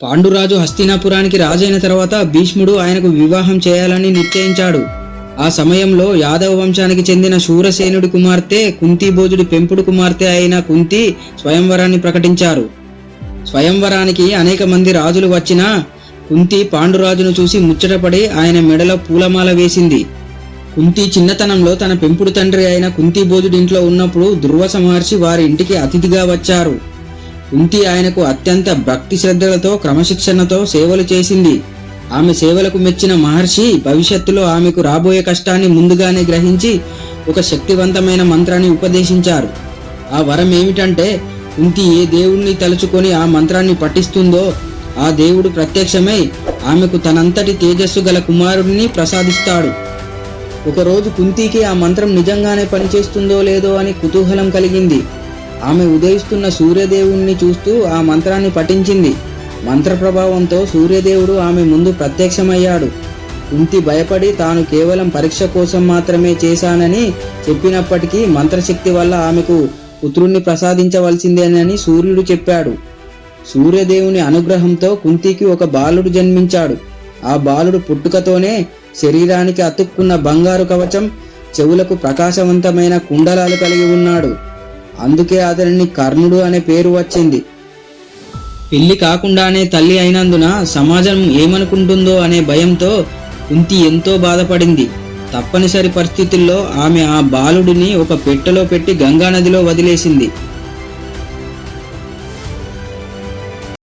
పాండురాజు హస్తినాపురానికి రాజైన తర్వాత భీష్ముడు ఆయనకు వివాహం చేయాలని నిశ్చయించాడు. ఆ సమయంలో యాదవ వంశానికి చెందిన శూరసేనుడి కుమార్తె కుంతీభోజుడి పెంపుడు కుమార్తె అయిన కుంతి స్వయంవరాన్ని ప్రకటించారు. స్వయంవరానికి అనేక మంది రాజులు వచ్చినా కుంతి పాండురాజును చూసి ముచ్చటపడి ఆయన మెడలో పూలమాల వేసింది. కుంతి చిన్నతనంలో తన పెంపుడు తండ్రి అయిన కుంతీభోజుడి ఇంట్లో ఉన్నప్పుడు దుర్వాస మహర్షి వారి ఇంటికి అతిథిగా వచ్చారు. కుంతి ఆయనకు అత్యంత భక్తి శ్రద్ధలతో క్రమశిక్షణతో సేవలు చేసింది. ఆమె సేవలకు మెచ్చిన మహర్షి భవిష్యత్తులో ఆమెకు రాబోయే కష్టాన్ని ముందుగానే గ్రహించి ఒక శక్తివంతమైన మంత్రాన్ని ఉపదేశించారు. ఆ వరం ఏమిటంటే కుంతి ఏ దేవుణ్ణి తలుచుకొని ఆ మంత్రాన్ని పఠిస్తుందో ఆ దేవుడు ప్రత్యక్షమై ఆమెకు తనంతటి తేజస్సు గల కుమారుడిని ప్రసాదిస్తాడు. ఒకరోజు కుంతికి ఆ మంత్రం నిజంగానే పనిచేస్తుందో లేదో అని కుతూహలం కలిగింది. ఆమె ఉదయిస్తున్న సూర్యదేవుణ్ణి చూస్తూ ఆ మంత్రాన్ని పఠించింది. మంత్ర ప్రభావంతో సూర్యదేవుడు ఆమె ముందు ప్రత్యక్షమయ్యాడు. కుంతి భయపడి తాను కేవలం పరీక్ష కోసం మాత్రమే చేశానని చెప్పినప్పటికీ మంత్రశక్తి వల్ల ఆమెకు పుత్రుణ్ణి ప్రసాదించవలసిందేనని సూర్యుడు చెప్పాడు. సూర్యదేవుని అనుగ్రహంతో కుంతికి ఒక బాలుడు జన్మించాడు. ఆ బాలుడు పుట్టుకతోనే శరీరానికి అతుక్కున్న బంగారు కవచం, చెవులకు ప్రకాశవంతమైన కుండలాలు కలిగి ఉన్నాడు. అందుకే అతనిని కర్ణుడు అనే పేరు వచ్చింది. పెళ్లి కాకుండానే తల్లి అయినందున సమాజం ఏమనుకుంటుందో అనే భయంతో కుంతి ఎంతో బాధపడింది. తప్పనిసరి పరిస్థితుల్లో ఆమె ఆ బాలుడిని ఒక పెట్టెలో పెట్టి గంగానదిలో వదిలేసింది.